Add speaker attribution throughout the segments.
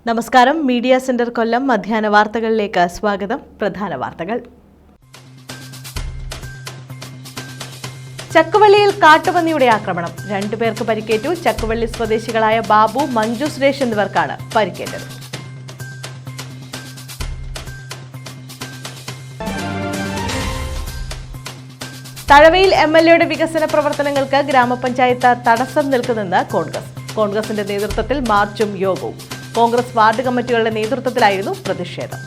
Speaker 1: നമസ്കാരം. Media centre കൊല്ലം മധ്യാഹ്ന വാർത്തകളിലേക്ക് സ്വാഗതം. പ്രധാന വാർത്തകൾ. ചക്കുവള്ളിയിൽ കാട്ടുപന്നിയുടെ ആക്രമണം. 2 പേർക്ക് പരിക്കേറ്റു. ചക്കുവള്ളി സ്വദേശികളായ ബാബു, മഞ്ജു സുരേഷ് എന്നിവർക്കാണ് പരിക്കേറ്റത്. തഴവയിൽ MLAയുടെ വികസന പ്രവർത്തനങ്ങൾക്ക് ഗ്രാമപഞ്ചായത്ത് തടസ്സം നിൽക്കുന്നെന്ന് കോൺഗ്രസിന്റെ നേതൃത്വത്തിൽ മാർച്ചും യോഗവും. കോൺഗ്രസ് വാർഡ് കമ്മിറ്റികളുടെ നേതൃത്വത്തിലായിരുന്നു പ്രതിഷേധം.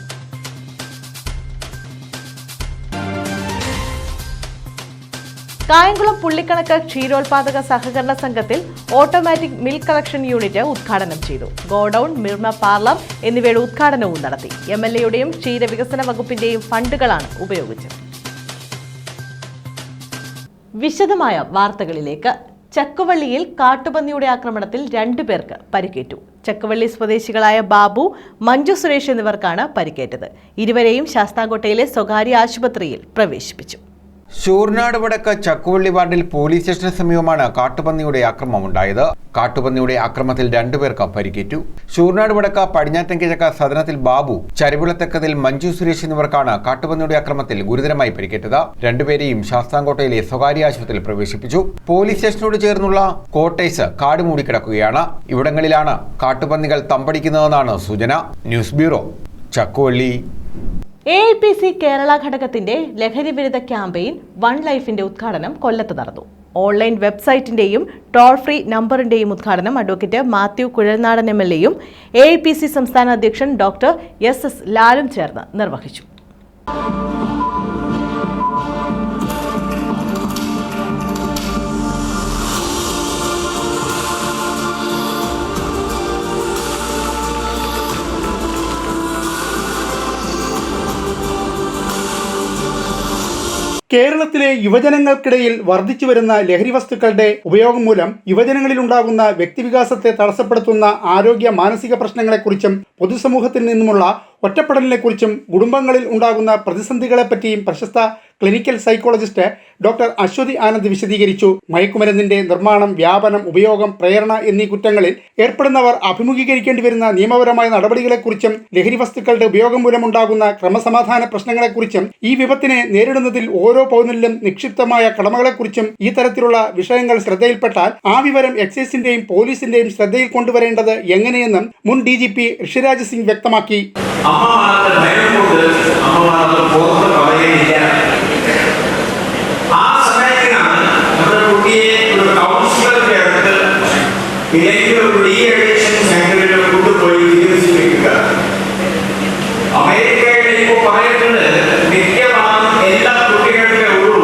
Speaker 1: കായംകുളം പുള്ളിക്കണക്ക് ക്ഷീരോത്പാദക സഹകരണ സംഘത്തിൽ ഓട്ടോമാറ്റിക് മിൽക്ക് കളക്ഷൻ യൂണിറ്റ് ഉദ്ഘാടനം ചെയ്തു. ഗോഡൌൺ, മിൽമ പാർലർ എന്നിവയുടെ ഉദ്ഘാടനവും നടത്തി. MLAയുടെയും ക്ഷീരവികസന വകുപ്പിന്റെയും ഫണ്ടുകളാണ് ഉപയോഗിച്ചത്. വിശദമായ വാർത്തകളിലേക്ക്. ചക്കുവള്ളിയിൽ കാട്ടുപന്നിയുടെ ആക്രമണത്തിൽ 2 പേർക്ക് പരിക്കേറ്റു. ചക്കുവള്ളി സ്വദേശികളായ ബാബു, മഞ്ജു സുരേഷ് എന്നിവർക്കാണ് പരിക്കേറ്റത്. ഇരുവരെയും ശാസ്താംകോട്ടയിലെ സ്വകാര്യ ആശുപത്രിയിൽ പ്രവേശിപ്പിച്ചു.
Speaker 2: ശൂർനാട് വടക്ക് ചക്കുവള്ളി വാർഡിൽ പോലീസ് സ്റ്റേഷന് സമീപമാണ് കാട്ടുപന്നിയുടെ ആക്രമണം ഉണ്ടായത്. കാട്ടുപന്നിയുടെ ആക്രമണത്തിൽ 2 പേർക്ക് പരിക്കേറ്റു. ശൂർനാട് വടക്ക് പടിഞ്ഞാറ്റൻകിഴക്ക് സദനത്തിൽ ബാബു, ചരിവിളത്തക്കതിൽ മഞ്ജു സുരേഷ് എന്നിവർക്കാണ് കാട്ടുപന്നിയുടെ ആക്രമണത്തിൽ ഗുരുതരമായി പരിക്കേറ്റത്. 2 പേരെയും ശാസ്താംകോട്ടയിലെ സ്വകാര്യ ആശുപത്രിയിൽ പ്രവേശിപ്പിച്ചു. പോലീസ് സ്റ്റേഷനോട് ചേർന്നുള്ള ക്വാർട്ടേഴ്സ് കാട് മൂടിക്കിടക്കുകയാണ്. ഇവിടങ്ങളിലാണ് കാട്ടുപന്നികൾ തമ്പടിക്കുന്നതെന്നാണ് സൂചന. News bureau, Chakkuvalli.
Speaker 1: AIPC Kerala ഘടകത്തിന്റെ ലഹരി വിരുദ്ധ ക്യാമ്പയിൻ വൺ ലൈഫിന്റെ ഉദ്ഘാടനം കൊല്ലത്ത് നടന്നു. ഓൺലൈൻ വെബ്സൈറ്റിന്റെയും ടോൾ ഫ്രീ നമ്പറിന്റെയും ഉദ്ഘാടനം അഡ്വക്കേറ്റ് മാത്യു കുഴൽനാടൻ MLAയും AIPC സംസ്ഥാന അധ്യക്ഷൻ ഡോക്ടർ SS ലാലും ചേർന്ന് നിർവഹിച്ചു.
Speaker 3: കേരളത്തിലെ യുവജനങ്ങൾക്കിടയിൽ വർദ്ധിച്ചുവരുന്ന ലഹരി വസ്തുക്കളുടെ ഉപയോഗം മൂലം യുവജനങ്ങളിൽ ഉണ്ടാകുന്ന വ്യക്തിവികാസത്തെ തടസ്സപ്പെടുത്തുന്ന ആരോഗ്യ മാനസിക പ്രശ്നങ്ങളെക്കുറിച്ചും പൊതുസമൂഹത്തിൽ നിന്നുമുള്ള ഒറ്റപ്പെടലിനെക്കുറിച്ചും കുടുംബങ്ങളിൽ ഉണ്ടാകുന്ന പ്രതിസന്ധികളെപ്പറ്റിയും പ്രശസ്ത clinical psychologist doctor Aswathy Anand വിശദീകരിച്ചു. മയക്കുമരുന്നിന്റെ നിർമ്മാണം, വ്യാപനം, ഉപയോഗം, പ്രേരണ എന്നീ കുറ്റങ്ങളിൽ ഏർപ്പെടുന്നവർ അഭിമുഖീകരിക്കേണ്ടി വരുന്ന നിയമപരമായ നടപടികളെക്കുറിച്ചും ലഹരി വസ്തുക്കളുടെ ഉപയോഗം മൂലമുണ്ടാകുന്ന ക്രമസമാധാന പ്രശ്നങ്ങളെക്കുറിച്ചും ഈ വിപത്തിനെ നേരിടുന്നതിൽ ഓരോ പൗരനിലും നിക്ഷിപ്തമായ കടമകളെക്കുറിച്ചും ഈ തരത്തിലുള്ള വിഷയങ്ങൾ ശ്രദ്ധയിൽപ്പെട്ടാൽ ആ വിവരം എക്സൈസിന്റെയും പോലീസിന്റെയും ശ്രദ്ധയിൽ കൊണ്ടുവരേണ്ടത് എങ്ങനെയെന്നും മുൻ DGP ഋഷിരാജ് സിംഗ് വ്യക്തമാക്കി.
Speaker 4: അമേരിക്കയുടെ ഇപ്പോൾ പറയുന്നത് മിക്കവാറും എല്ലാ കുട്ടികളുടെ ഒരു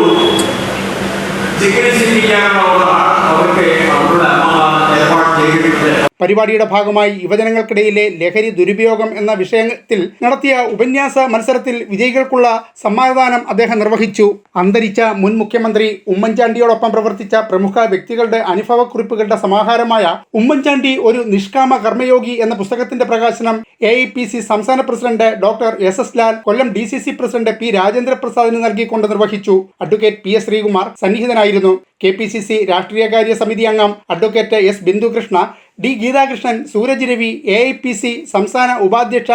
Speaker 4: ചികിത്സിക്കാനുള്ള അവർക്ക് അവരുടെ അമ്മ ഏർപ്പാട് ചെയ്തിട്ടുണ്ട്.
Speaker 3: പരിപാടിയുടെ ഭാഗമായി യുവജനങ്ങൾക്കിടയിലെ ലഹരി ദുരുപയോഗം എന്ന വിഷയത്തിൽ നടത്തിയ ഉപന്യാസ മത്സരത്തിൽ വിജയികൾക്കുള്ള സമ്മാനദാനം അദ്ദേഹം നിർവഹിച്ചു. അന്തരിച്ച മുൻ മുഖ്യമന്ത്രി ഉമ്മൻചാണ്ടിയോടൊപ്പം പ്രവർത്തിച്ച പ്രമുഖ വ്യക്തികളുടെ അനുഭവക്കുറിപ്പുകളുടെ സമാഹാരമായ ഉമ്മൻചാണ്ടി ഒരു നിഷ്കാമ കർമ്മയോഗി എന്ന പുസ്തകത്തിന്റെ പ്രകാശനം AIPC സംസ്ഥാന president doctor SS Lal, Kollam DCC president P രാജേന്ദ്രപ്രസാദിന് നൽകിക്കൊണ്ട് നിർവഹിച്ചു. അഡ്വക്കേറ്റ് PS ശ്രീകുമാർ സന്നിഹിതനായിരുന്നു. KPCC രാഷ്ട്രീയകാര്യ സമിതി അംഗം advocate S Bindukrishna, D Geethakrishnan, Sooraj Ravi, AIPC സംസ്ഥാന ഉപാധ്യക്ഷ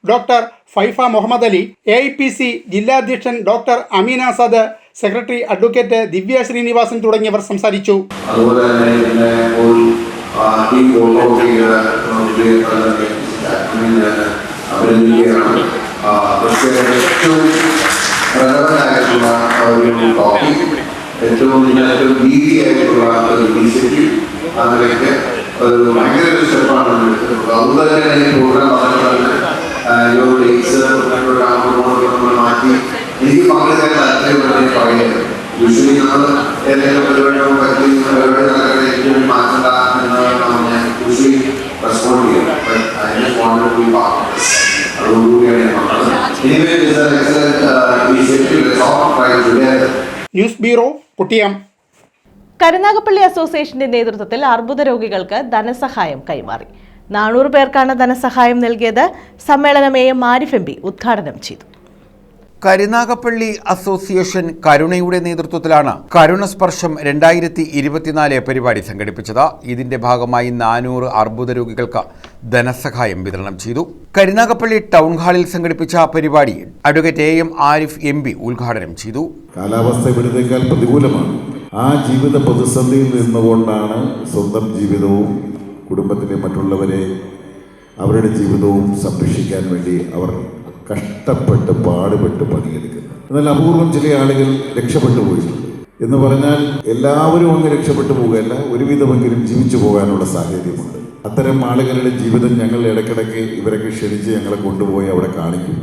Speaker 3: ഡോക്ടർ ഫൈഫ മുഹമ്മദ് അലി, AIPC ജില്ലാധ്യക്ഷൻ doctor Ameen Azad, secretary advocate Divya Srinivasan തുടങ്ങിയവർ സംസാരിച്ചു.
Speaker 5: ഏറ്റവും വീതിയായിട്ടുള്ള ഒരു ഇനിഷ്യേറ്റീവ് അതിലേക്ക് ഒരു ഭയങ്കര ഒരു സ്റ്റെപ്പാണ് എടുത്തിട്ടുള്ളത്. അതുകൊണ്ട് തന്നെ ഈ പ്രോഗ്രാം നമ്മൾ മാറ്റി എനിക്ക് പങ്കെടുക്കാൻ താല്പര്യം പറയുന്നത്. യൂഷ്വലി നമ്മൾ ഏതെങ്കിലും പരിപാടികൾ പറ്റി പരിപാടി നടക്കുന്ന മാറ്റണ്ട എന്നാണ് ഞാൻ യൂഷ്വലി റെസ്പോണ്ട് ചെയ്യുന്നത്. അതുകൊണ്ടുകൂടിയാണ് ഞാൻ പറഞ്ഞത്.
Speaker 3: News bureau, കുട്ടിയം.
Speaker 1: കരുനാഗപ്പള്ളി അസോസിയേഷന്റെ നേതൃത്വത്തിൽ അർബുദ രോഗികൾക്ക് ധനസഹായം കൈമാറി. 400 പേർക്കാണ് ധനസഹായം നൽകിയത്. സമ്മേളനം AM ആരിഫ് MP ഉദ്ഘാടനം ചെയ്തു.
Speaker 2: കരുനാഗപ്പള്ളി അസോസിയേഷൻ കരുണയുടെ നേതൃത്വത്തിലാണ് കരുണസ്പർശം 2024 പരിപാടി സംഘടിപ്പിച്ചത്. ഇതിന്റെ ഭാഗമായി 400 അർബുദ രോഗികൾക്ക് ധനസഹായം വിതരണം ചെയ്തു. കരുനാഗപ്പള്ളി ടൗൺ ഹാളിൽ സംഘടിപ്പിച്ച പരിപാടി അഡ്വക്കേറ്റ് AM ആരിഫ് MP ഉദ്ഘാടനം ചെയ്തു.
Speaker 6: കാലാവസ്ഥ ഇവിടത്തേക്കാൾ പ്രതികൂലമാണ്. ആ ജീവിത പ്രതിസന്ധിയിൽ നിന്നുകൊണ്ടാണ് സ്വന്തം ജീവിതവും കുടുംബത്തിലെ മറ്റുള്ളവരെ അവരുടെ ജീവിതവും സംരക്ഷിക്കാൻ വേണ്ടി അവർ കഷ്ടപ്പെട്ട് പാടുപെട്ട് പണിയെടുക്കുന്നു. എന്നാൽ അപൂർവം ചില ആളുകൾ രക്ഷപ്പെട്ടു പോയിട്ടുണ്ട് എന്ന് പറഞ്ഞാൽ എല്ലാവരും അങ്ങ് രക്ഷപ്പെട്ടു പോകുകയല്ല, ഒരുവിധമെങ്കിലും ജീവിച്ചു പോകാനുള്ള സാഹചര്യമുണ്ട്. അത്തരം ആളുകളുടെ ജീവിതം ഞങ്ങൾ ഇടയ്ക്കിടയ്ക്ക് ഇവരൊക്കെ ക്ഷണിച്ച് ഞങ്ങളെ കൊണ്ടുപോയി അവിടെ കാണിക്കും.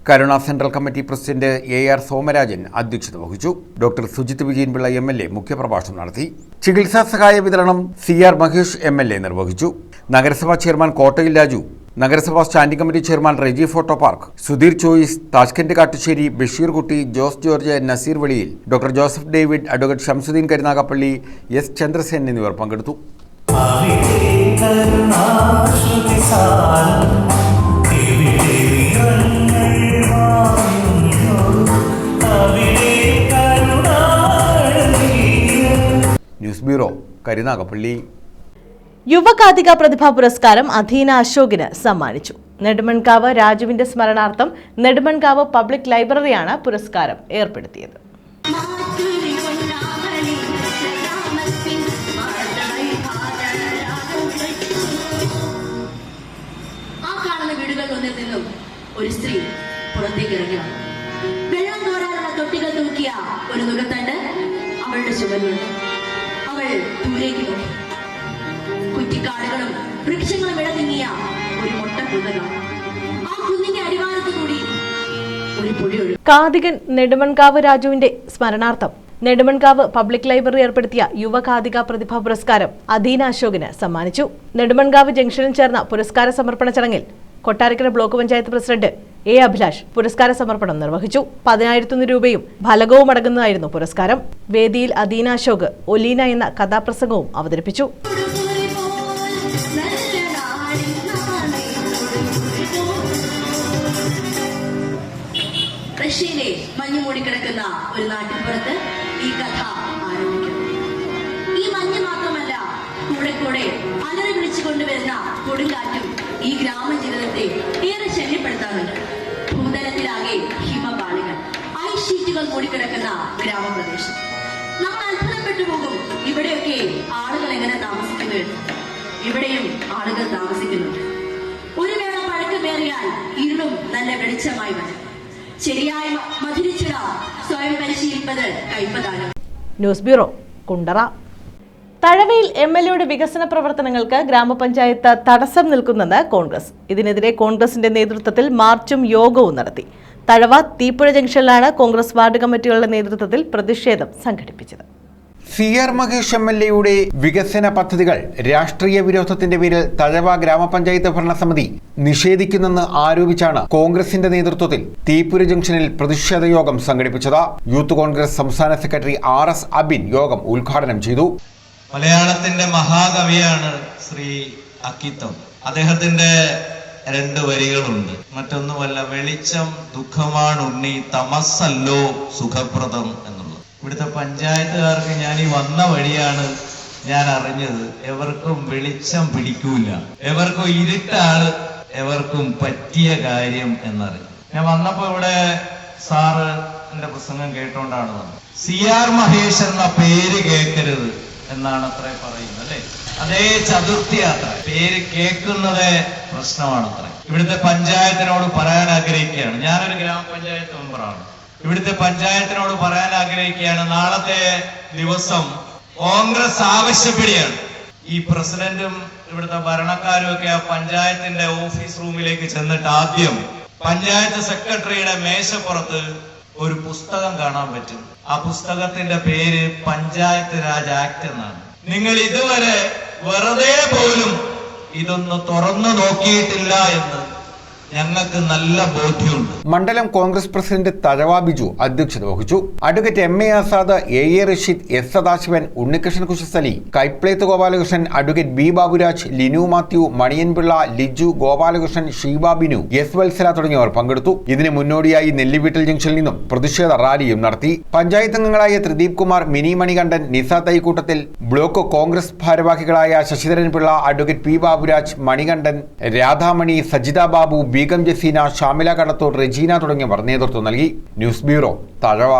Speaker 2: Karuna central committee president AR Somarajan അധ്യക്ഷത വഹിച്ചു. ഡോക്ടർ സുജിത് വിജയൻപിള്ള MLA മുഖ്യപ്രഭാഷണം നടത്തി. ചികിത്സാ സഹായ വിതരണം CR മഹേഷ് MLA നിർവഹിച്ചു. നഗരസഭാ ചെയർമാൻ കോട്ടയിൽ രാജു, നഗരസഭാ standing committee chairman Reji photo park, Sudheer choice, Tashkent Kattussery, Basheer Kutty, Jose George, Nazeer Veliyil, doctor Joseph David, advocate Shamsuddin Karunagappally, S Chandrasen എന്നിവർ പങ്കെടുത്തു. News bureau, Karunagappally.
Speaker 1: യുവകാതിക പ്രതിഭാ പുരസ്കാരം അധീന അശോകിന് സമ്മാനിച്ചു. നെടുമൺകാവ് രാജുവിന്റെ സ്മരണാർത്ഥം നെടുമൺകാവ് പബ്ലിക് ലൈബ്രറിയാണ് പുരസ്കാരം ഏർപ്പെടുത്തിയത്.
Speaker 7: ഒരു സ്ത്രീ പുറത്തേക്ക് ഇറങ്ങി വന്നു. വെള്ളം കോരാനുള്ള തൊട്ടികൾ തൂക്കിയ ഒരു നുകത്തണ്ട് അവളുടെ ചുമലിലുണ്ട്. അവൾ ദൂരേക്ക് നോക്കി. കുറ്റിക്കാടുകളും വൃക്ഷങ്ങളും ഇടതിങ്ങിയ ഒരു മൊട്ട കുന്നകം. ആ കുന്നിന്റെ അടിവാരത്ത് കൂടി ഒരു പുഴ ഒഴുകി.
Speaker 1: കാതികൻ നെടുമൺകാവ് രാജുവിന്റെ സ്മരണാർത്ഥം നെടുമൺകാവ് പബ്ലിക് ലൈബ്രറി ഏർപ്പെടുത്തിയ യുവകാതിക പ്രതിഭാ പുരസ്കാരം അധീന അശോകിന് സമ്മാനിച്ചു. നെടുമൺകാവ് ജംഗ്ഷനിൽ ചേർന്ന പുരസ്കാര സമർപ്പണ ചടങ്ങിൽ Kottarakkara block panchayat president A Abhilash പുരസ്കാര സമർപ്പണം നിർവഹിച്ചു. 10,000 രൂപയും ഫലകവും അടങ്ങുന്നതായിരുന്നു പുരസ്കാരം. വേദിയിൽ അധീന അശോക് ഒലീന എന്ന കഥാപ്രസംഗവും അവതരിപ്പിച്ചു.
Speaker 7: റഷ്യയിലെ മഞ്ഞു മൂടിക്കിടക്കുന്ന ഒരു നാട്ടിൻപുറത്ത് ഈ കഥ ആരംഭിക്കുന്നു. ഈ മഞ്ഞ് മാത്രമല്ല, കൂടെ കൂടെ അലറി വിളിച്ചുകൊണ്ടുവരുന്ന കൊടുങ്കാറ്റും ഈ ഗ്രാമജീവിതത്തെ ഏറെ ശല്യപ്പെടുത്താറുണ്ട്. ഭൂതലത്തിലാകെ ഹിമപാളികൾ, ഐസ് ഷീറ്റുകൾ മൂടിക്കിടക്കുന്ന ഗ്രാമപ്രദേശം. നമ്മൾ അത്ഭുതപ്പെട്ടു പോകും, ഇവിടെയൊക്കെ ആളുകൾ എങ്ങനെ താമസിക്കുന്നു. ഇവിടെയും ആളുകൾ താമസിക്കുന്നുണ്ട്. ഒരു വേള പഴക്കമേറിയാൽ ഇരുളും നല്ല വെളിച്ചമായി വരും. ശരിയായ മധുരിച്ചിട സ്വയം പരിശീലിപ്പത് കൈപ്പതാണ്.
Speaker 1: News bureau, Kundara. തഴവയിൽ MLAയുടെ വികസന പ്രവർത്തനങ്ങൾക്ക് ഗ്രാമപഞ്ചായത്ത് തടസ്സം നിൽക്കുന്നെന്ന് കോൺഗ്രസ്. ഇതിനെതിരെ കോൺഗ്രസിന്റെ നേതൃത്വത്തിൽ മാർച്ചും യോഗവും നടത്തി. തഴവ തീപ്പുഴ ജംഗ്ഷനിലാണ് കോൺഗ്രസ് വാർഡ് കമ്മിറ്റികളുടെ നേതൃത്വത്തിൽ പ്രതിഷേധം സംഘടിപ്പിച്ചത്.
Speaker 2: CR മഹേഷ് MLAയുടെ വികസന പദ്ധതികൾ രാഷ്ട്രീയ വിരോധത്തിന്റെ പേരിൽ തഴവ ഗ്രാമപഞ്ചായത്ത് ഭരണസമിതി നിഷേധിക്കുന്നെന്ന് ആരോപിച്ചാണ് കോൺഗ്രസിന്റെ നേതൃത്വത്തിൽ തീപ്പുര ജംഗ്ഷനിൽ പ്രതിഷേധ യോഗം സംഘടിപ്പിച്ചത്. യൂത്ത് കോൺഗ്രസ് സംസ്ഥാന സെക്രട്ടറി RS അബിൻ യോഗം ഉദ്ഘാടനം ചെയ്തു.
Speaker 8: മലയാളത്തിന്റെ മഹാകവിയാണ് ശ്രീ അക്കിത്തം. അദ്ദേഹത്തിന്റെ 2 വരികളുണ്ട്. മറ്റൊന്നുമല്ല, വെളിച്ചം ദുഃഖമാണുണ്ണി, തമസ്സല്ലോ സുഖപ്രദം എന്നുള്ളത്. ഇവിടുത്തെ പഞ്ചായത്തുകാർക്ക് ഞാൻ ഈ വന്ന വഴിയാണ് ഞാൻ അറിഞ്ഞത്, എവർക്കും വെളിച്ചം പിടിക്കൂല, എവർക്കും ഇരുട്ടാണ് എവർക്കും പറ്റിയ കാര്യം എന്നറിയും. ഞാൻ വന്നപ്പോ ഇവിടെ സാറ് എന്റെ പ്രസംഗം കേട്ടോണ്ടാണ് വന്നത്. CR മഹേഷ് എന്ന പേര് കേൾക്കരുത് എന്നാണ് അത്ര പറയുന്നത്, അല്ലെ? അതേ ചതുർത്ഥിയാത്ര പേര് കേൾക്കുന്നത് പ്രശ്നമാണത്ര. ഇവിടുത്തെ പഞ്ചായത്തിനോട് പറയാൻ ആഗ്രഹിക്കുകയാണ്, ഞാനൊരു ഗ്രാമപഞ്ചായത്ത് മെമ്പറാണ്. ഇവിടുത്തെ പഞ്ചായത്തിനോട് പറയാൻ ആഗ്രഹിക്കുകയാണ്, നാളത്തെ ദിവസം കോൺഗ്രസ് ആവശ്യപ്പെടുകയാണ്, ഈ പ്രസിഡന്റും ഇവിടുത്തെ ഭരണക്കാരും ഒക്കെ ആ പഞ്ചായത്തിന്റെ ഓഫീസ് റൂമിലേക്ക് ചെന്നിട്ട് ആദ്യം പഞ്ചായത്ത് സെക്രട്ടറിയുടെ മേശപ്പുറത്ത് ഒരു പുസ്തകം കാണാൻ പറ്റും. ആ പുസ്തകത്തിന്റെ പേര് പഞ്ചായത്ത് രാജ് ആക്ട് എന്നാണ്. നിങ്ങൾ ഇതുവരെ വെറുതെ പോലും ഇതൊന്ന് തുറന്നു നോക്കിയിട്ടില്ല എന്ന് ഞങ്ങൾക്ക് നല്ല ബോധ്യമുണ്ട്.
Speaker 2: മണ്ഡലം കോൺഗ്രസ് പ്രസിഡന്റ് തഴവ ബിജു അധ്യക്ഷത വഹിച്ചു. Advocate M A Azad, A A Rasheed, S Sadasivan, Unnikrishnan Kushasthali, Kaiplethu Gopalakrishnan, advocate B Baburaj, Linu Mathew, Maniyanpilla, Liju, Gopalakrishnan, Sheeba Binu, S Vatsala തുടങ്ങിയവർ പങ്കെടുത്തു. ഇതിന് മുന്നോടിയായി നെല്ലിവീട്ടിൽ ജംഗ്ഷനിൽ നിന്നും പ്രതിഷേധ റാലിയും നടത്തി. പഞ്ചായത്ത് അംഗങ്ങളായ ത്രിദീപ് കുമാർ, മിനി മണികണ്ഠൻ, നിസ തൈക്കൂട്ടത്തിൽ, ബ്ലോക്ക് കോൺഗ്രസ് ഭാരവാഹികളായ ശശിധരൻ പിള്ള, അഡ്വക്കേറ്റ് പി ബാബുരാജ്, മണികണ്ഠൻ, രാധാമണി, സജിത ബാബു, ബീഗം ജസീന, ഷാമില കടത്തൂർ, റെജീന തുടങ്ങിയവർ നേതൃത്വം നൽകി. News bureau, Thazhava.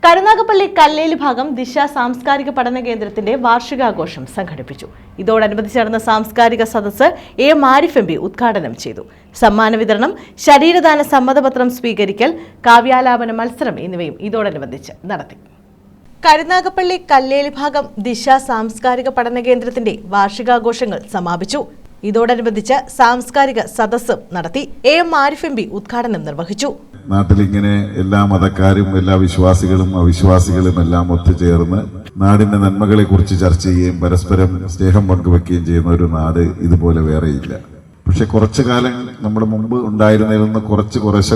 Speaker 1: കരുനാഗപ്പള്ളി കല്ലേലി ഭാഗം ദിശ സാംസ്കാരിക പഠന കേന്ദ്രത്തിന്റെ വാർഷികാഘോഷം സംഘടിപ്പിച്ചു. ഇതോടനുബന്ധിച്ച് നടന്ന സാംസ്കാരിക സദസ്സ് എ മാരിഫ് എം പി ഉദ്ഘാടനം ചെയ്തു. സമ്മാന വിതരണം, ശരീരദാന സമ്മതപത്രം സ്വീകരിക്കൽ, കാവ്യാലാപന മത്സരം എന്നിവയും ഇതോടനുബന്ധിച്ച് നടത്തി. കരുനാഗപ്പള്ളി കല്ലേലി ഭാഗം ദിശ സാംസ്കാരിക പഠന കേന്ദ്രത്തിന്റെ വാർഷികാഘോഷങ്ങൾ സമാപിച്ചു. ഇതോടനുബന്ധിച്ച് സാംസ്കാരിക സദസ്സും നടത്തി. എ മാരിഫ് എം പി ഉദ്ഘാടനം നിർവഹിച്ചു.
Speaker 6: നാട്ടിലിങ്ങനെ എല്ലാ മതക്കാരും എല്ലാ വിശ്വാസികളും അവിശ്വാസികളും എല്ലാം ഒത്തുചേർന്ന് നാടിന്റെ നന്മകളെ കുറിച്ച് ചർച്ച ചെയ്യുകയും പരസ്പരം സ്നേഹം പങ്കുവെക്കുകയും ചെയ്യുന്ന ഒരു നാട് ഇതുപോലെ വേറെയില്ല. പക്ഷെ കുറച്ചു കാലം നമ്മുടെ മുമ്പ് ഉണ്ടായിരുന്നതിൽ നിന്ന്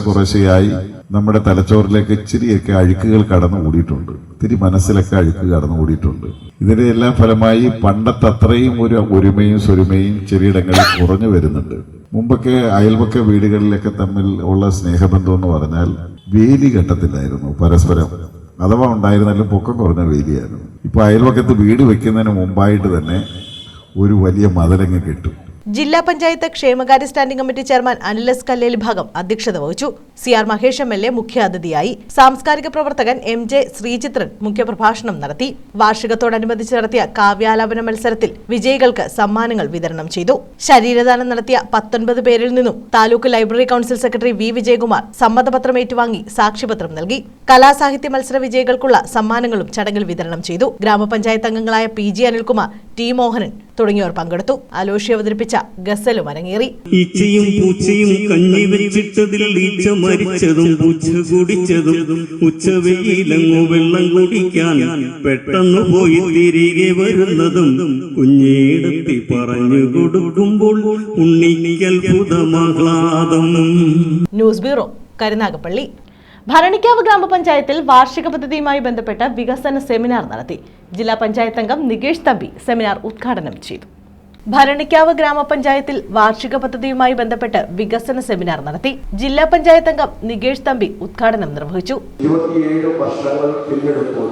Speaker 6: കുറേശ്ശെയായി നമ്മുടെ തലച്ചോറിലേക്ക് ഇച്ചിരിയൊക്കെ അഴുക്കുകൾ കടന്നുകൂടിയിട്ടുണ്ട്. ഇത്തിരി മനസ്സിലൊക്കെ അഴുക്ക് കടന്നുകൂടിയിട്ടുണ്ട്. ഇതിന്റെ എല്ലാം ഫലമായി പണ്ടത്തെ അത്രയും ഒരു ഒരുമയും സ്വരുമയും ചിലയിടങ്ങളിൽ കുറഞ്ഞു വരുന്നുണ്ട്. മുമ്പൊക്കെ അയൽപക്ക വീടുകളിലൊക്കെ തമ്മിൽ ഉള്ള സ്നേഹബന്ധം എന്ന് പറഞ്ഞാൽ വേലി ഘട്ടത്തിലായിരുന്നു പരസ്പരം. അഥവാ ഉണ്ടായിരുന്നാലും പൊക്കം കുറഞ്ഞ വേലിയായിരുന്നു. ഇപ്പൊ അയൽപക്കത്ത് വീട് വെക്കുന്നതിന് മുമ്പായിട്ട് തന്നെ ഒരു വലിയ മതിലങ്ങ് കെട്ടും.
Speaker 1: ജില്ലാ പഞ്ചായത്ത് ക്ഷേമകാര്യ standing committee chairman Anil S Kalleli ഭാഗം അധ്യക്ഷത വഹിച്ചു. C R Mahesh M L A മുഖ്യാതിഥിയായി. സാംസ്കാരിക പ്രവർത്തകൻ എം ജെ ശ്രീചിത്രൻ മുഖ്യപ്രഭാഷണം നടത്തി. വാർഷികത്തോടനുബന്ധിച്ച് നടത്തിയ കാവ്യാലാപന മത്സരത്തിൽ വിജയികൾക്ക് സമ്മാനങ്ങൾ വിതരണം ചെയ്തു. ശരീരദാനം നടത്തിയ 19 പേരിൽ നിന്നും taluk library council secretary V Vijayakumar സമ്മതപത്രം ഏറ്റുവാങ്ങി സാക്ഷ്യപത്രം നൽകി. കലാസാഹിത്യ മത്സര വിജയികൾക്കുള്ള സമ്മാനങ്ങളും ചടങ്ങിൽ വിതരണം ചെയ്തു. ഗ്രാമപഞ്ചായത്ത് അംഗങ്ങളായ P G Anilkumar, T Mohanan തുടങ്ങിയവർ പങ്കെടുത്തു. അലോഷി അവതരിപ്പിച്ച ഗസലും അരങ്ങേറി.
Speaker 9: ഈച്ചയും പൂച്ചയും കഞ്ഞി വെച്ചിട്ടതിൽ ഈച്ച മരിച്ചതും പൂച്ച കുടിച്ചതും ഉച്ചവെയിലങ്ങു വെള്ളം കുടിക്കാൻ പെട്ടെന്ന് പോയി തിരികെ വരുന്നതും കുഞ്ഞേടത്തി പറഞ്ഞു കൊടുക്കുമ്പോൾ ഉണ്ണിക്കൽഭുതമാഹ്ലാദം.
Speaker 1: News bureau, Karunagappally. ഭരണിക്കാവ് ഗ്രാമപഞ്ചായത്തിൽ വാർഷിക പദ്ധതിയുമായി ബന്ധപ്പെട്ട വികസന സെമിനാർ നടത്തി. ജില്ലാ പഞ്ചായത്ത് അംഗം നികേഷ് തമ്പി സെമിനാർ ഉദ്ഘാടനം ചെയ്തു. ഭരണിക്കാവ് ഗ്രാമപഞ്ചായത്തിൽ വാർഷിക പദ്ധതിയുമായി ബന്ധപ്പെട്ട് വികസന സെമിനാർ നടത്തി. ജില്ലാ പഞ്ചായത്ത് അംഗം നികേഷ് തമ്പി ഉദ്ഘാടനം നിർവഹിച്ചു.
Speaker 5: 27 വർഷങ്ങൾ പിന്നിടുമ്പോൾ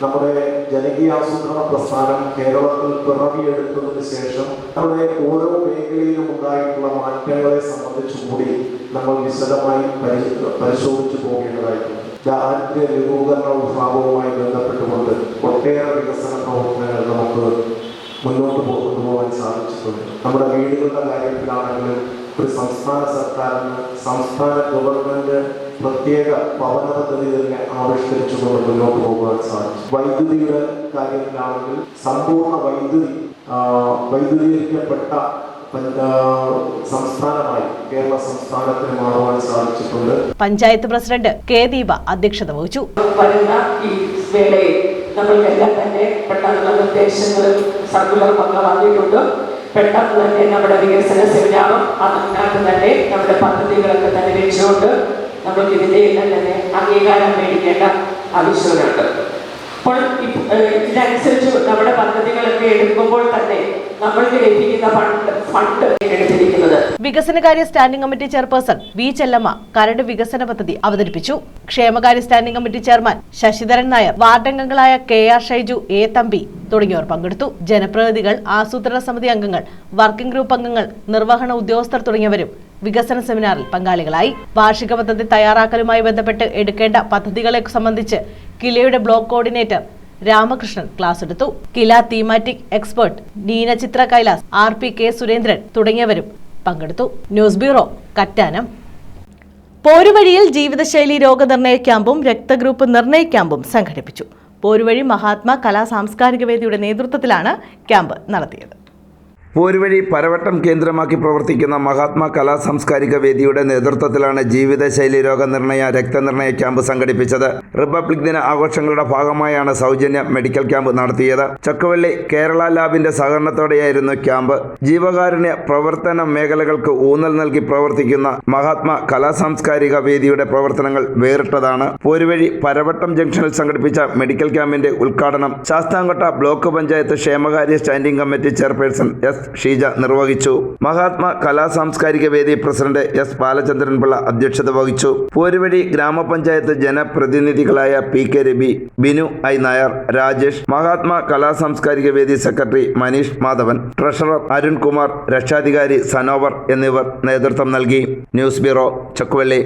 Speaker 5: നമ്മുടെ ജനകീയാസൂത്രണ പ്രസ്ഥാനം കേരളത്തിൽ പിറവിയെടുത്തതിന് ശേഷം നമ്മുടെ ഓരോ മേഖലയിലും ഉണ്ടായിട്ടുള്ള മാറ്റങ്ങളെ സംബന്ധിച്ചു കൂടി നമ്മൾ വിശദമായി പരിശോധിച്ചു പോകേണ്ടതായിട്ടുണ്ട്. ദാരിദ്ര്യ ലഘൂകരണ വിഭാഗവുമായി ബന്ധപ്പെട്ടുകൊണ്ട് ഒട്ടേറെ വികസന പ്രവർത്തനങ്ങൾ നമുക്ക് മുന്നോട്ട് കൊണ്ടുപോകാൻ സാധിച്ചിട്ടുണ്ട്. നമ്മുടെ വീടുകളുടെ കാര്യത്തിലാണെങ്കിലും ഒരു സംസ്ഥാന സർക്കാരിന് സംസ്ഥാന ഗവൺമെന്റ് പ്രത്യേക ഭവന പദ്ധതി തന്നെ ആവിഷ്കരിച്ചുകൊണ്ട് മുന്നോട്ട് പോകാൻ സാധിച്ചു. വൈദ്യുതിയുടെ കാര്യത്തിലാണെങ്കിൽ സമ്പൂർണ്ണ വൈദ്യുതീകരിക്കപ്പെട്ട സംസ്ഥാനമായി കേരള സംസ്ഥാനത്തിന് മാറുവാൻ സാധിച്ചിട്ടുണ്ട്.
Speaker 1: പഞ്ചായത്ത് പ്രസിഡന്റ് കെ ദീപ അധ്യക്ഷത വഹിച്ചു.
Speaker 10: വരുന്ന ഈ വേളയിൽ നമ്മൾക്കെല്ലാം തന്നെ പെട്ടെന്നുള്ള നിർദ്ദേശങ്ങളും സർക്കുലറും ഒക്കെ വന്നിട്ടുണ്ട്. പെട്ടെന്ന് തന്നെ നമ്മുടെ വികസന സെമിനാറും അതിനകത്ത് തന്നെ നമ്മുടെ പദ്ധതികളൊക്കെ തന്നെ വെച്ചുകൊണ്ട് നമ്മൾക്ക് ഇതിൻ്റെയെല്ലാം തന്നെ അംഗീകാരം മേടിക്കേണ്ട ആവശ്യമുണ്ട്. അപ്പോൾ ഇതിനനുസരിച്ച് നമ്മുടെ പദ്ധതികളൊക്കെ എടുക്കുമ്പോൾ തന്നെ നമ്മൾക്ക് ലഭിക്കുന്ന ഫണ്ട് എടുത്തിരിക്കുന്നത്.
Speaker 1: വികസനകാര്യ standing committee chairperson V Chellamma കരട് വികസന പദ്ധതി അവതരിപ്പിച്ചു. ക്ഷേമകാര്യ standing committee chairman Sasidharan Nair, വാർഡംഗങ്ങളായ K R Shaiju, A Thampi തുടങ്ങിയവർ പങ്കെടുത്തു. ജനപ്രതിനിധികൾ, ആസൂത്രണ സമിതി അംഗങ്ങൾ, വർക്കിംഗ് ഗ്രൂപ്പ് അംഗങ്ങൾ, നിർവഹണ ഉദ്യോഗസ്ഥർ തുടങ്ങിയവരും വികസന സെമിനാറിൽ പങ്കാളികളായി. വാർഷിക പദ്ധതി തയ്യാറാക്കലുമായി ബന്ധപ്പെട്ട് എടുക്കേണ്ട പദ്ധതികളെ സംബന്ധിച്ച് കിലയുടെ ബ്ലോക്ക് കോർഡിനേറ്റർ രാമകൃഷ്ണൻ ക്ലാസ് എടുത്തു. KILA thematic expert Neena Chithra Kailas, R P K Surendran തുടങ്ങിയവരും പങ്കെടുത്തു. News bureau, Kattanam. പോരുവഴിയിൽ ജീവിതശൈലി രോഗനിർണയ ക്യാമ്പും രക്തഗ്രൂപ്പ് നിർണയ ക്യാമ്പും സംഘടിപ്പിച്ചു. പോരുവഴി മഹാത്മാ കലാ സാംസ്കാരിക വേദിയുടെ നേതൃത്വത്തിലാണ് ക്യാമ്പ് നടത്തിയത്.
Speaker 11: പോരുവഴി പരവട്ടം കേന്ദ്രമാക്കി പ്രവർത്തിക്കുന്ന മഹാത്മാ കലാ സാംസ്കാരിക വേദിയുടെ നേതൃത്വത്തിലാണ് ജീവിതശൈലി രോഗനിർണയ രക്തനിർണയ ക്യാമ്പ് സംഘടിപ്പിച്ചത്. റിപ്പബ്ലിക് ദിന ആഘോഷങ്ങളുടെ ഭാഗമായാണ് സൗജന്യ മെഡിക്കൽ ക്യാമ്പ് നടത്തിയത്. ചക്കുവള്ളി കേരള ലാബിന്റെ സഹകരണത്തോടെയായിരുന്നു ക്യാമ്പ്. ജീവകാരുണ്യ പ്രവർത്തന മേഖലകൾക്ക് ഊന്നൽ നൽകി പ്രവർത്തിക്കുന്ന മഹാത്മാ കലാ സാംസ്കാരിക വേദിയുടെ പ്രവർത്തനങ്ങൾ വേറിട്ടതാണ്. പോരുവഴി പരവട്ടം ജംഗ്ഷനിൽ സംഘടിപ്പിച്ച മെഡിക്കൽ ക്യാമ്പിന്റെ ഉദ്ഘാടനം ശാസ്താംകോട്ട ബ്ലോക്ക് പഞ്ചായത്ത് ക്ഷേമകാര്യ standing committee chairperson S Sheeja നിർവഹിച്ചു. മഹാത്മാ കലാ സാംസ്കാരിക വേദി പ്രസിഡന്റ് എസ് ബാലചന്ദ്രൻ പിള്ള അധ്യക്ഷത വഹിച്ചു. പോരുവഴി ഗ്രാമപഞ്ചായത്ത് ജനപ്രതിനിധികളായ P K Ravi, Binu I Nair, Rajesh, Mahatma കലാ സാംസ്കാരിക വേദി സെക്രട്ടറി മനീഷ് മാധവൻ, ട്രഷറർ അരുൺകുമാർ, രക്ഷാധികാരി സനോവർ എന്നിവർ നേതൃത്വം നൽകി. News bureau, Chakkuvally.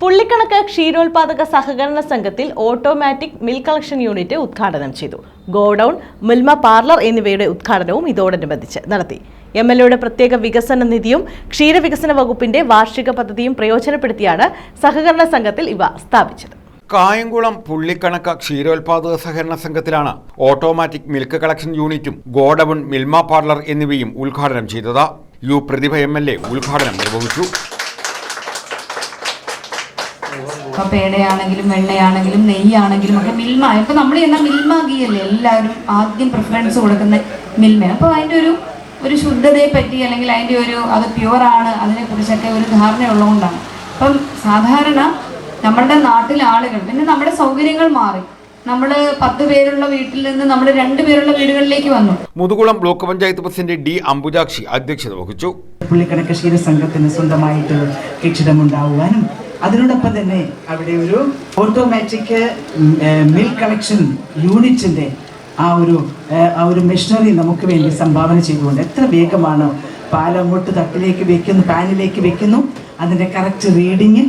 Speaker 1: പുള്ളിക്കണക്ക് ക്ഷീരോത്പാദക സഹകരണ സംഘത്തിൽ ഓട്ടോമാറ്റിക് മിൽക്ക് കളക്ഷൻ യൂണിറ്റ് ഉദ്ഘാടനം ചെയ്തു. ഗോഡൌൺ, മിൽമ പാർലർ എന്നിവയുടെ ഉദ്ഘാടനവും ഇതോടനുബന്ധിച്ച് നടത്തി. MLAയുടെ പ്രത്യേക വികസന നിധിയും ക്ഷീരവികസന വകുപ്പിന്റെ വാർഷിക പദ്ധതിയും പ്രയോജനപ്പെടുത്തിയാണ് സഹകരണ സംഘത്തിൽ ഇവ സ്ഥാപിച്ചത്.
Speaker 2: കായംകുളം പുള്ളിക്കണക്ക് ക്ഷീരോത്പാദക സഹകരണ സംഘത്തിലാണ് ഓട്ടോമാറ്റിക് മിൽക്ക് കളക്ഷൻ യൂണിറ്റും ഗോഡൌൺ, മിൽമ പാർലർ എന്നിവയും ഉദ്ഘാടനം ചെയ്തത്. യു പ്രതിഭ MLA ഉദ്ഘാടനം നിർവഹിച്ചു.
Speaker 12: ഇപ്പോൾ പേടയാണെങ്കിലും വെണ്ണയാണെങ്കിലും നെയ്യാണെങ്കിലും ഒക്കെ മിൽമ, ഇപ്പോൾ നമ്മൾ ചെയ്യുന്ന മിൽമ ഗീ അല്ലേ എല്ലാവരും ആദ്യം പ്രിഫറൻസ് കൊടുക്കുന്ന മിൽമയാണ്. അപ്പോൾ അതിൻ്റെ ഒരു ശുദ്ധതയെ പറ്റി അല്ലെങ്കിൽ അതിൻ്റെ അത് പ്യുവറാണ് അതിനെക്കുറിച്ചൊക്കെ ഒരു ധാരണ ഉള്ളതുകൊണ്ടാണ്. അപ്പം സാധാരണ നമ്മളുടെ നാട്ടിലെ ആളുകൾ പിന്നെ നമ്മുടെ സൗകര്യങ്ങൾ മാറി. നമ്മൾ 10 പേരുള്ള വീട്ടിൽ നിന്ന് നമ്മൾ 2 പേരുള്ള വീടുകളിലേക്ക് വന്നു.
Speaker 2: Muthukulam block panchayat president D Ambujakshi അധ്യക്ഷത വഹിച്ചു.
Speaker 13: പുള്ളിക്കണക്ക് ക്ഷീരസംഘത്തിന് സ്വന്തമായിട്ട് കെട്ടിടമുണ്ടാവുവാനും അതിനോടൊപ്പം തന്നെ അവിടെ ഒരു ഓട്ടോമാറ്റിക് മിൽക്ക് കളക്ഷൻ യൂണിറ്റിൻ്റെ ആ ഒരു മെഷീനറി നമുക്ക് വേണ്ടി സംഭാവന ചെയ്തുകൊണ്ട് എത്ര വേഗമാണ് പാലങ്ങോട്ട് തട്ടിലേക്ക് വെക്കുന്നു, പാനിലേക്ക് വെക്കുന്നു, അതിൻ്റെ കറക്റ്റ് റീഡിങ്,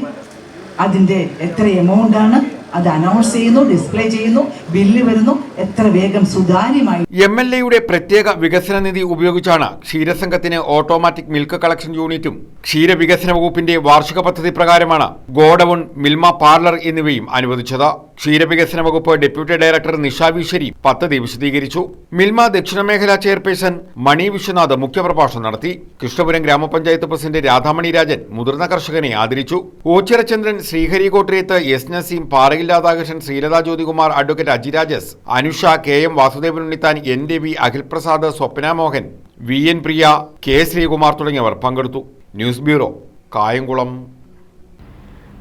Speaker 13: അതിൻ്റെ എത്ര എമൗണ്ടാണ് അത് അനൗൺസ് ചെയ്യുന്നു, ഡിസ്പ്ലേ ചെയ്യുന്നു, ബില്ല് വരുന്നു, എത്ര വേഗം സുതാര്യമായി.
Speaker 2: MLAയുടെ പ്രത്യേക വികസന നിധി ഉപയോഗിച്ചാണ് ക്ഷീരസംഘത്തിന് ഓട്ടോമാറ്റിക് മിൽക്ക് കളക്ഷൻ യൂണിറ്റും ക്ഷീരവികസന വകുപ്പിന്റെ വാർഷിക പദ്ധതി പ്രകാരമാണ് ഗോഡൌൺ, മിൽമ പാർലർ എന്നിവയും അനുവദിച്ചത്. ക്ഷീരവികസന വകുപ്പ് ഡെപ്യൂട്ടി ഡയറക്ടർ നിഷ വിശ്വരി പദ്ധതി വിശദീകരിച്ചു. മിൽമ ദക്ഷിണമേഖലാ ചെയർപേഴ്സൺ മണി വിശ്വനാഥ് മുഖ്യപ്രഭാഷണം നടത്തി. കൃഷ്ണപുരം ഗ്രാമപഞ്ചായത്ത് പ്രസിഡന്റ് രാധാമണി രാജൻ മുതിർന്ന കർഷകനെ ആദരിച്ചു. Ochirachandran, Srihari Kottarethu, S Naseem, Parayil Radhakrishnan, Sreelatha Jyothikumar, advocate Ajirajas, Anusha, KM Vasudevan Unnithan, NDV, Akhil Prasad, Swapna Mohan, VN Priya, K Sreekumar തുടങ്ങിയവർ പങ്കെടുത്തു. News bureau, Kayamkulam.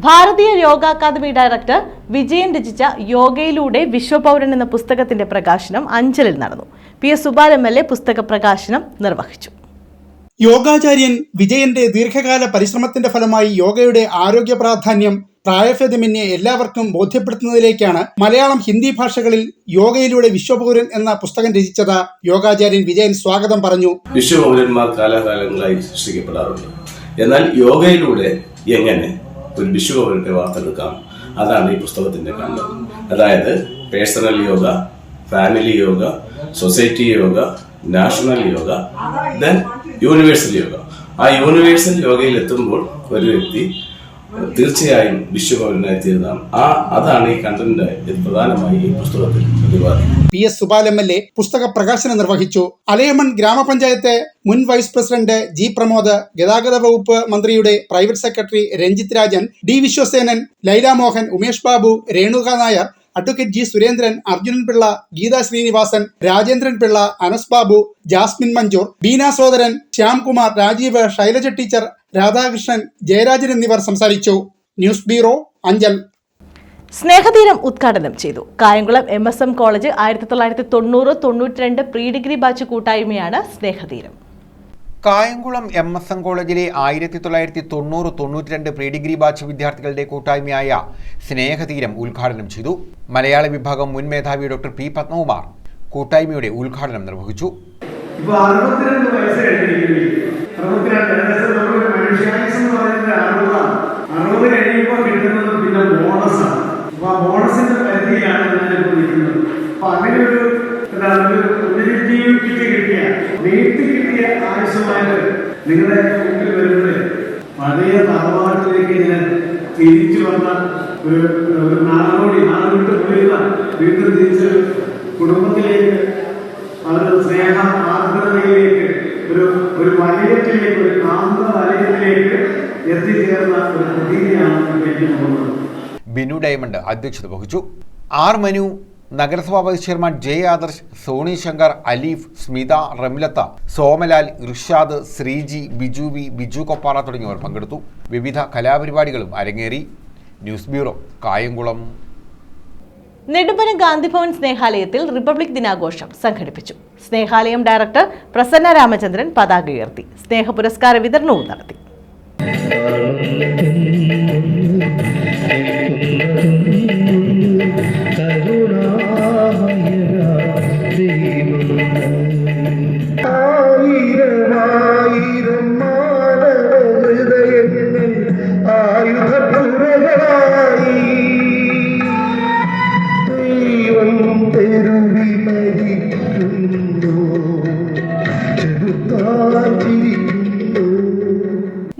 Speaker 1: Bharatiya yoga academy director Vijayan രചിച്ച യോഗയിലൂടെ വിശ്വപൗരൻ എന്ന പുസ്തകത്തിന്റെ പ്രകാശനം അഞ്ചലിൽ നടന്നു. PS സുബാൽ MLA പുസ്തക പ്രകാശനം നിർവഹിച്ചു.
Speaker 3: യോഗാചാര്യൻ വിജയന്റെ ദീർഘകാല പരിശ്രമത്തിന്റെ ഫലമായി യോഗയുടെ ആരോഗ്യ പ്രാധാന്യം പ്രായഭേദമന്യേ എല്ലാവർക്കും ബോധ്യപ്പെടുത്തുന്നതിലേക്കാണ് മലയാളം, ഹിന്ദി ഭാഷകളിൽ യോഗയിലൂടെ വിശ്വപൗരൻ എന്ന പുസ്തകം രചിച്ചത്. യോഗാചാര്യൻ വിജയൻ സ്വാഗതം പറഞ്ഞു.
Speaker 14: വിശ്വപൗരന്മാർ കാലാകാലങ്ങളായി സൃഷ്ടിക്കപ്പെടാറുണ്ട്. എന്നാൽ യോഗയിലൂടെ എങ്ങനെ ഒരു വിശ്വപൗരന്റെ വാർത്തെടുക്കാം, അതാണ് ഈ പുസ്തകത്തിന്റെ കണ്ടത്. അതായത് personal yoga, family yoga, society yoga, national yoga, then universal yoga. ആ യൂണിവേഴ്സൽ യോഗയിൽ എത്തുമ്പോൾ ഒരു വ്യക്തി തീർച്ചയായും വിശ്വപൗരനായി തീർന്നാണ്. അതാണ് ഈ കണ്ടന്റ് പ്രധാനമായി ഈ പുസ്തകത്തിൽ പ്രതിപാദിക്കുന്നത്.
Speaker 3: PS സുബാൽ MLA പുസ്തക പ്രകാശനം നിർവഹിച്ചു. അലയമൺ ഗ്രാമപഞ്ചായത്ത് മുൻ വൈസ് പ്രസിഡന്റ് G പ്രമോദ്, ഗതാഗത വകുപ്പ് മന്ത്രിയുടെ private secretary Ranjith Rajan, D Viswasenan, Laila Mohan, Umesh Babu, Renuka Nair, advocate G Surendran, Arjunan Pillai, Geetha Srinivasan, Rajendran Pillai, Anas Babu, Jasmine Manjoor, Beena Sodaran, Shyamkumar, Rajeev, Shailaja teacher, Radhakrishnan, Jayarajan എന്നിവർ സംസാരിച്ചു. News bureau, Anchal.
Speaker 1: സ്നേഹതീരം ഉദ്ഘാടനം ചെയ്തു. Kayamkulam MSM college 1990-92 pre degree batch കൂട്ടായ്മയാണ് സ്നേഹതീരം.
Speaker 2: കായംകുളം MSM കോളേജിലെ 1990-92 പ്രീ ഡിഗ്രി ബാച്ച് വിദ്യാർത്ഥികളുടെ കൂട്ടായ്മയായ സ്നേഹതീരം ഉദ്ഘാടനം ചെയ്തു. മലയാള വിഭാഗം മുൻ മേധാവി ഡോക്ടർ P പത്മകുമാർ കൂട്ടായ്മയുടെ ഉദ്ഘാടനം നിർവഹിച്ചു.
Speaker 15: ബോണസിന്റെ പരിധിയിലാണ് ഞാനിപ്പോൾ നിൽക്കുന്നത്. അപ്പൊ അങ്ങനെയൊരു നീട്ടി കിട്ടിയ ആവശ്യമായിട്ട് നിങ്ങളുടെ മുമ്പിൽ വരുന്നത് പഴയ തറവാട്ടിലേക്ക് ഞാൻ തിരിച്ചു വന്ന ഒരു നാടോട്ട് പോയിരുന്ന വീണ്ടും തിരിച്ച് കുടുംബത്തിലേക്ക് അവർ സ്നേഹ ആർദ്രതയിലേക്ക് വലയത്തിലേക്ക്, ഒരു കാന്ത വലയത്തിലേക്ക് എത്തിച്ചേർന്ന ഒരു കുട്ടീനെയാണ് എനിക്ക് തോന്നുന്നത്.
Speaker 2: ബിനു ഡയമണ്ട് അധ്യക്ഷത വഹിച്ചു. ആർ മനു, നഗരസഭാ vice chairman J Adarsh, Soni Shankar, Aleef, Smitha, Ramlath, Somalal, Irshad, Sreeji, Biju Biju Koppara തുടങ്ങിയവർ പങ്കെടുത്തു. വിവിധ കലാപരിപാടികളും അരങ്ങേറി. News bureau, Kayamkulam.
Speaker 1: നെടുമ്പന ഗാന്ധിഭവൻ സ്നേഹാലയത്തിൽ റിപ്പബ്ലിക് ദിനാഘോഷം സംഘടിപ്പിച്ചു. സ്നേഹാലയം ഡയറക്ടർ പ്രസന്ന രാമചന്ദ്രൻ പതാക ഉയർത്തി. സ്നേഹ പുരസ്കാര വിതരണവും നടത്തി.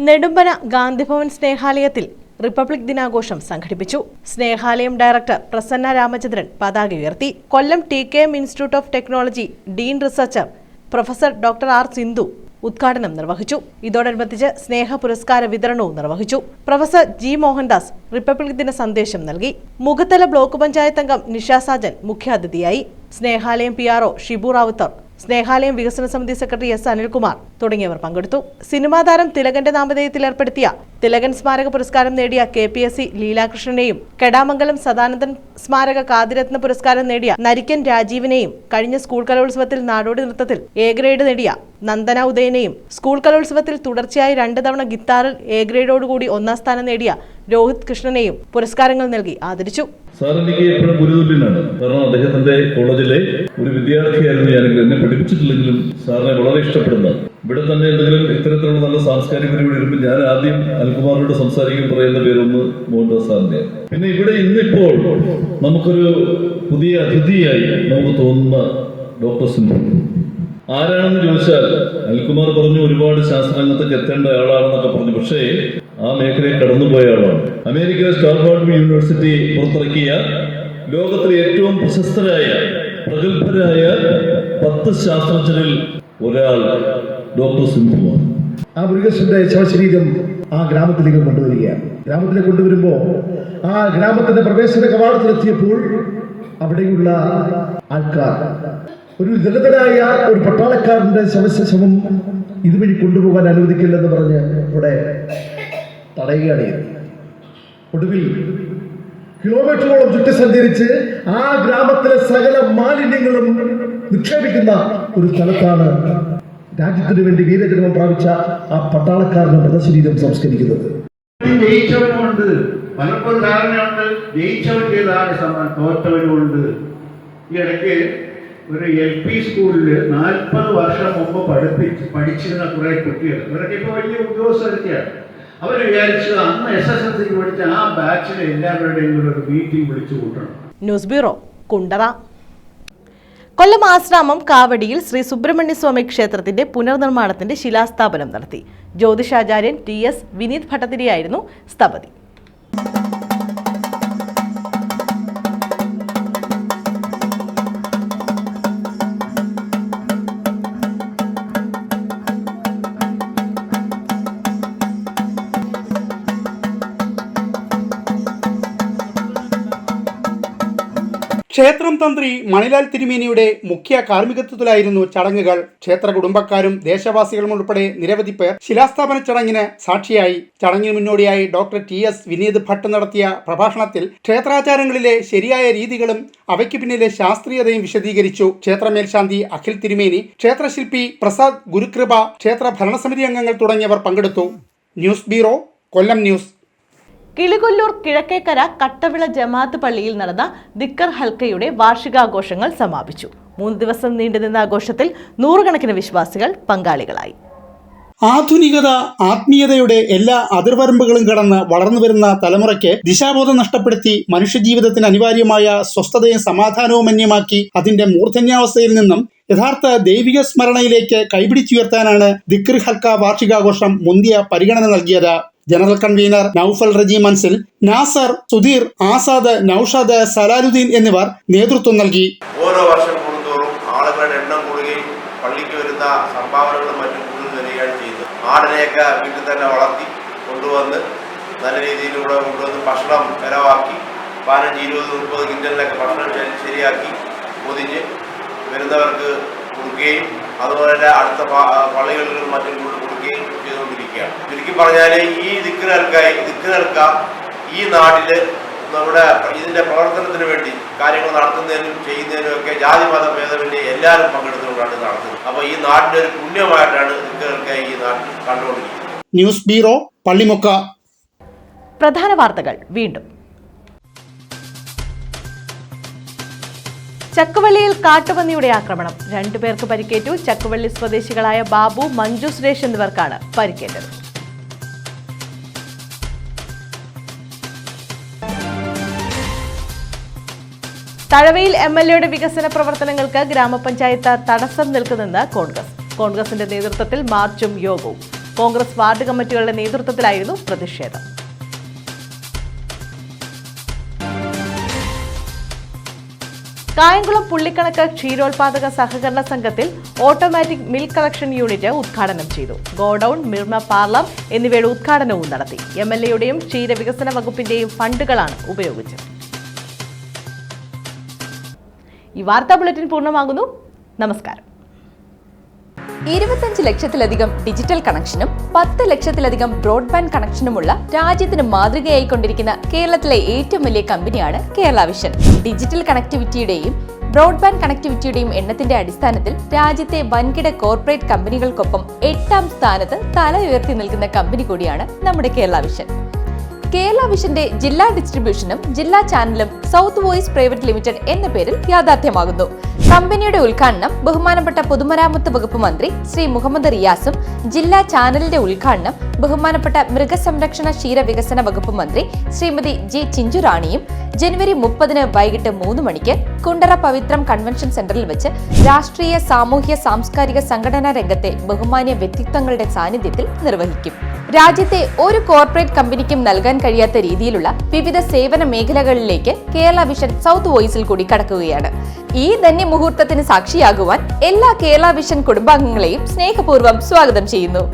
Speaker 1: നെടുമ്പന ഗാന്ധിഭവൻ സ്നേഹാലയത്തിൽ റിപ്പബ്ലിക് ദിനാഘോഷം സംഘടിപ്പിച്ചു. സ്നേഹാലയം ഡയറക്ടർ പ്രസന്ന രാമചന്ദ്രൻ പതാക ഉയർത്തി. Kollam TKM institute of technology dean researcher professor doctor R Sindhu ഉദ്ഘാടനം നിർവഹിച്ചു. ഇതോടനുബന്ധിച്ച് സ്നേഹ പുരസ്കാര വിതരണവും നിർവഹിച്ചു. പ്രൊഫസർ ജി മോഹൻദാസ് റിപ്പബ്ലിക് ദിന സന്ദേശം നൽകി. മുഖത്തല ബ്ലോക്ക് പഞ്ചായത്ത് അംഗം നിഷ സാജൻ മുഖ്യാതിഥിയായി. സ്നേഹാലയം PRO ഷിബു റാവുത്തർ, സ്നേഹാലയം വികസന സമിതി സെക്രട്ടറി S അനിൽകുമാർ തുടങ്ങിയവർ പങ്കെടുത്തു. സിനിമാ താരം തിലകന്റെ നാമധേയത്തിൽ ഏർപ്പെടുത്തിയ തിലകൻ സ്മാരക പുരസ്കാരം നേടിയ KPSC ലീലാകൃഷ്ണനെയും കെടാമംഗലം സദാനന്ദൻ സ്മാരക കാതിരത്ന പുരസ്കാരം നേടിയ നരിക്കൻ രാജീവിനെയും കഴിഞ്ഞ സ്കൂൾ കലോത്സവത്തിൽ നാടോടി നൃത്തത്തിൽ A ഗ്രേഡ് നേടിയ നന്ദന ഉദയനെയും സ്കൂൾ കലോത്സവത്തിൽ തുടർച്ചയായി 2 തവണ ഗിത്താറിൽ A ഗ്രേഡോടുകൂടി 1ാം സ്ഥാനം നേടിയ രോഹിത് കൃഷ്ണനെയും പുരസ്കാരങ്ങൾ നൽകി ആദരിച്ചു.
Speaker 16: സാർ എനിക്ക് എപ്പോഴും ഗുരുതുല്യനാണ്. കാരണം അദ്ദേഹത്തിന്റെ കോളേജിലെ ഒരു വിദ്യാർത്ഥിയായിരുന്നു ഞാനെങ്കിലും എന്നെ പഠിപ്പിച്ചിട്ടില്ലെങ്കിലും സാറിനെ വളരെ ഇഷ്ടപ്പെടുന്ന, ഇവിടെ തന്നെ എന്തെങ്കിലും ഇത്തരത്തിലുള്ള നല്ല സാംസ്കാരിക പരിപാടി വരുമ്പോൾ ഞാൻ ആദ്യം അനിൽകുമാറിനോട് സംസാരിക്കും പറയുന്ന പേരൊന്ന് മോഹൻദാസ് സാറിന്റെ. പിന്നെ ഇവിടെ ഇന്നിപ്പോൾ നമുക്കൊരു പുതിയ അതിഥിയായി നമുക്ക് തോന്നുന്ന ഡോക്ടർ സിന്ധു ആരാണെന്ന് ചോദിച്ചാൽ അനിൽകുമാർ പറഞ്ഞു ഒരുപാട് ശാസ്ത്രരംഗത്തേക്ക് എത്തേണ്ട ആളാണെന്നൊക്കെ പറഞ്ഞു. പക്ഷേ ആ മേഖലയിൽ കടന്നുപോയ ആളാണ്. അമേരിക്കയിലെ സ്റ്റാൻഫോർഡ് യൂണിവേഴ്സിറ്റി പുറത്തിറക്കിയ ലോകത്തിലെ ഏറ്റവും പ്രശസ്തരായ പ്രഗത്ഭരായ 10 ശാസ്ത്രജ്ഞരിൽ ഒരാൾ ഡോക്ടർ സിന്ധുവാണ്.
Speaker 17: ആ മുരുകേശന്റെ ശവശരീരം ആ ഗ്രാമത്തിലേക്ക് കൊണ്ടുവരികയാണ്. ഗ്രാമത്തിലേക്ക് കൊണ്ടുവരുമ്പോൾ ആ ഗ്രാമത്തിന്റെ പ്രവേശന കവാടത്തിലെത്തിയപ്പോൾ അവിടെയുള്ള ആൾക്കാർ ഒരു ദളിതനായ ഒരു പട്ടാളക്കാരന്റെ ശവം ഇതുവഴി കൊണ്ടുപോകാൻ അനുവദിക്കില്ലെന്ന് പറഞ്ഞ് ഇവിടെ തടയുകയാണ്. ഒടുവിൽ കിലോമീറ്ററുകളോളം ചുറ്റി സഞ്ചരിച്ച് ആ ഗ്രാമത്തിലെ സകല മാലിന്യങ്ങളും നിക്ഷേപിക്കുന്ന ഒരു സ്ഥലത്താണ് രാജ്യത്തിന് വേണ്ടി വീരജന്മം പ്രാപിച്ച ആ പട്ടാളക്കാരന്റെ മൃതശരീരം സംസ്കരിക്കുന്നത്.
Speaker 15: ജയിച്ചവനുമുണ്ട്, പലപ്പോഴും ധാരണയുണ്ട് ജയിച്ചവന്റേതാണ് സമ്മാനം, തോറ്റവനുമുണ്ട്. ഈ ഇടയ്ക്ക് ഒരു LP സ്കൂളിൽ 40 വർഷം മുമ്പ് പഠിച്ചിരുന്ന കുറെ കുട്ടികൾ, ഇവരൊക്കെ ഇപ്പൊ വലിയ ഉദ്യോഗസ്ഥരൊക്കെയാണ്. അവർ വിചാരിച്ചു അന്ന് SSLC പഠിച്ച ആ ബാച്ചിലെ എല്ലാവരുടെയും കൂടെ ഒരു മീറ്റിംഗ് വിളിച്ചു കൂട്ടണം.
Speaker 1: News bureau, Kundara. കൊല്ലം ആശ്രാമം കാവടിയിൽ ശ്രീ സുബ്രഹ്മണ്യസ്വാമി ക്ഷേത്രത്തിന്റെ പുനർനിർമ്മാണത്തിന്റെ ശിലാസ്ഥാപനം നടത്തി. ജ്യോതിഷാചാര്യൻ TS വിനീത് ഭട്ടതിരിയായിരുന്നു സ്ഥപതി.
Speaker 3: ക്ഷേത്രം തന്ത്രി മണിലാൽ തിരുമേനിയുടെ മുഖ്യ കാർമ്മികത്വത്തിലായിരുന്നു ചടങ്ങുകൾ. ക്ഷേത്ര കുടുംബക്കാരും ദേശവാസികളും ഉൾപ്പെടെ നിരവധി പേർ ശിലാസ്ഥാപന ചടങ്ങിന് സാക്ഷിയായി. ചടങ്ങിന് മുന്നോടിയായി ഡോക്ടർ TS വിനീത് ഭട്ട് നടത്തിയ പ്രഭാഷണത്തിൽ ക്ഷേത്രാചാരങ്ങളിലെ ശരിയായ രീതികളും അവയ്ക്ക് പിന്നിലെ ശാസ്ത്രീയതയും വിശദീകരിച്ചു. ക്ഷേത്ര മേൽശാന്തി അഖിൽ തിരുമേനി, ക്ഷേത്രശില്പി പ്രസാദ് ഗുരുകൃപ, ക്ഷേത്ര ഭരണസമിതി അംഗങ്ങൾ തുടങ്ങിയവർ പങ്കെടുത്തു. ന്യൂസ് ബ്യൂറോ, കൊല്ലം ന്യൂസ്.
Speaker 1: കിളികൊല്ലൂർ കിഴക്കേക്കര കട്ടവിള ജമാഅത്ത് പള്ളിയിൽ നടന്ന ദിക്കർ ഹൽക്കയുടെ വാർഷികാഘോഷങ്ങൾ സമാപിച്ചു. 3 ദിവസം നീണ്ടുനിന്ന ആഘോഷത്തിൽ 100 കണക്കിന് വിശ്വാസികൾ പങ്കാളികളായി.
Speaker 3: ആധുനികത ആത്മീയതയുടെ എല്ലാ അതിർവരമ്പുകളും കടന്ന് വളർന്നുവരുന്ന തലമുറയ്ക്ക് ദിശാബോധം നഷ്ടപ്പെടുത്തി മനുഷ്യജീവിതത്തിന് അനിവാര്യമായ സ്വസ്ഥതയും സമാധാനവും അന്യമാക്കി അതിന്റെ മൂർധന്യാവസ്ഥയിൽ നിന്നും യഥാർത്ഥ ദൈവിക സ്മരണയിലേക്ക് കൈപിടിച്ചുയർത്താനാണ് ദിക്ർ ഹൽക്ക വാർഷികാഘോഷം മുന്തിയ പരിഗണന നൽകിയത്. ജനറൽ കൺവീനർ നൌഫൽ റജി മൻസിൽ, നാസർ, സുധീർ, ആസാദ്, നൌഷാദ്, സലാലുദ്ദീൻ എന്നിവർ നേതൃത്വം നൽകി.
Speaker 18: ഓരോ വർഷം കൂടുന്തോറും ആളുകളുടെ എണ്ണം കൂടുകയും പള്ളിക്ക് വരുന്ന സംഭാവനകളും മറ്റും കൂടുതൽ വരികയാണ് ചെയ്യുന്നത്. ആടിനെയൊക്കെ വീട്ടിൽ തന്നെ വളർത്തി കൊണ്ടുവന്ന് നല്ല രീതിയിലൂടെ കൊണ്ടുവന്ന് ഭക്ഷണം വിലവാക്കി 15-20-30 കിൻഡലിനൊക്കെ ഭക്ഷണം ശരിയാക്കി പൊതിഞ്ഞ് വരുന്നവർക്ക് കൊടുക്കുകയും അതുപോലെ തന്നെ അടുത്ത പള്ളികളിലും മറ്റും കൊടുക്കുകയും ചെയ്തുകൊണ്ടിരിക്കുകയാണ്. ചുരുക്കി പറഞ്ഞാൽ ഈ ദിക്ക് ഈ നാട്ടിൽ നമ്മുടെ ഇതിൻ്റെ പ്രവർത്തനത്തിന് വേണ്ടി കാര്യങ്ങൾ നടത്തുന്നതിനും ചെയ്യുന്നതിനും ഒക്കെ ജാതി മത ഭേദമന്യേ എല്ലാവരും പങ്കെടുത്തുകൊണ്ടാണ് നടത്തുന്നത്. അപ്പോൾ ഈ നാടിൻ്റെ ഒരു പുണ്യമായിട്ടാണ് ദിക്ക് ഈ നാട്ടിൽ കണ്ടുകൊണ്ടിരിക്കുന്നത്.
Speaker 3: News bureau, Pallimukku.
Speaker 1: പ്രധാന വാർത്തകൾ വീണ്ടും. ചക്കുവള്ളിയിൽ കാട്ടുപന്നിയുടെ ആക്രമണം, 2 പേർക്ക് പരിക്കേറ്റു. ചക്കുവള്ളി സ്വദേശികളായ ബാബു, മഞ്ജു സുരേഷ് എന്നിവർക്കാണ് പരിക്കേറ്റത്. തഴവയിൽ MLAയുടെ വികസന പ്രവർത്തനങ്ങൾക്ക് ഗ്രാമപഞ്ചായത്ത് തടസ്സം നിൽക്കുന്നെന്ന് കോൺഗ്രസിന്റെ നേതൃത്വത്തിൽ മാർച്ചും യോഗവും. കോൺഗ്രസ് വാർഡ് കമ്മിറ്റികളുടെ നേതൃത്വത്തിലായിരുന്നു പ്രതിഷേധം. കായംകുളം പുള്ളിക്കണക്ക് ക്ഷീരോത്പാദക സഹകരണ സംഘത്തിൽ ഓട്ടോമാറ്റിക് മിൽക്ക് കളക്ഷൻ യൂണിറ്റ് ഉദ്ഘാടനം ചെയ്തു. ഗോഡൌൺ, മിൽമ പാർലർ എന്നിവയുടെ ഉദ്ഘാടനവും നടത്തി. MLAയുടെയും ക്ഷീരവികസന വകുപ്പിന്റെയും ഫണ്ടുകളാണ് ഉപയോഗിച്ചത്. ഈ വാർത്താ ബുള്ളറ്റിൻ പൂർണ്ണമാകുന്നു. നമസ്കാരം.
Speaker 19: 25 ലക്ഷത്തിലധികം ഡിജിറ്റൽ കണക്ഷനും 10 ലക്ഷത്തിലധികം ബ്രോഡ്ബാൻഡ് കണക്ഷനുമുള്ള രാജ്യത്തിന് മാതൃകയായിക്കൊണ്ടിരിക്കുന്ന കേരളത്തിലെ ഏറ്റവും വലിയ കമ്പനിയാണ് കേരള വിഷൻ. ഡിജിറ്റൽ കണക്ടിവിറ്റിയുടെയും ബ്രോഡ്ബാൻഡ് കണക്ടിവിറ്റിയുടെയും എണ്ണത്തിന്റെ അടിസ്ഥാനത്തിൽ രാജ്യത്തെ വൻകിട കോർപ്പറേറ്റ് കമ്പനികൾക്കൊപ്പം 8ാം സ്ഥാനത്ത് തല ഉയർത്തി നിൽക്കുന്ന കമ്പനി കൂടിയാണ് നമ്മുടെ കേരള വിഷൻ. കേരള വിഷന്റെ ജില്ലാ ഡിസ്ട്രിബ്യൂഷനും ജില്ലാ ചാനലും സൗത്ത് വോയിസ് പ്രൈവറ്റ് ലിമിറ്റഡ് എന്ന പേരിൽ യാഥാർത്ഥ്യമാകുന്നു. കമ്പനിയുടെ ഉദ്ഘാടനം ബഹുമാനപ്പെട്ട പൊതുമരാമത്ത് വകുപ്പ് മന്ത്രി ശ്രീ മുഹമ്മദ് റിയാസും ജില്ലാ ചാനലിന്റെ ഉദ്ഘാടനം ബഹുമാനപ്പെട്ട മൃഗസംരക്ഷണ ക്ഷീരവികസന വകുപ്പ് മന്ത്രി ശ്രീമതി ജി ചിഞ്ചുറാണിയും ജനുവരി 30 വൈകിട്ട് 3 മണിക്ക് കുണ്ടറ പവിത്രം കൺവെൻഷൻ സെന്ററിൽ വെച്ച് രാഷ്ട്രീയ, സാമൂഹ്യ, സാംസ്കാരിക സംഘടനാ രംഗത്തെ ബഹുമാന്യ വ്യക്തിത്വങ്ങളുടെ സാന്നിധ്യത്തിൽ നിർവഹിക്കും. രാജ്യത്തെ ഒരു കോർപ്പറേറ്റ് കമ്പനിക്കും നൽകാൻ കഴിയാത്ത രീതിയിലുള്ള വിവിധ സേവന മേഖലകളിലേക്ക് കേരള വിഷൻ സൗത്ത് വോയിസിൽ കൂടി കടക്കുകയാണ്. ഈ ധന്യ മുഹൂർത്തത്തിന് സാക്ഷിയാകുവാൻ എല്ലാ കേരള വിഷൻ കുടുംബാംഗങ്ങളെയും സ്നേഹപൂർവ്വം സ്വാഗതം ചെയ്യുന്നു.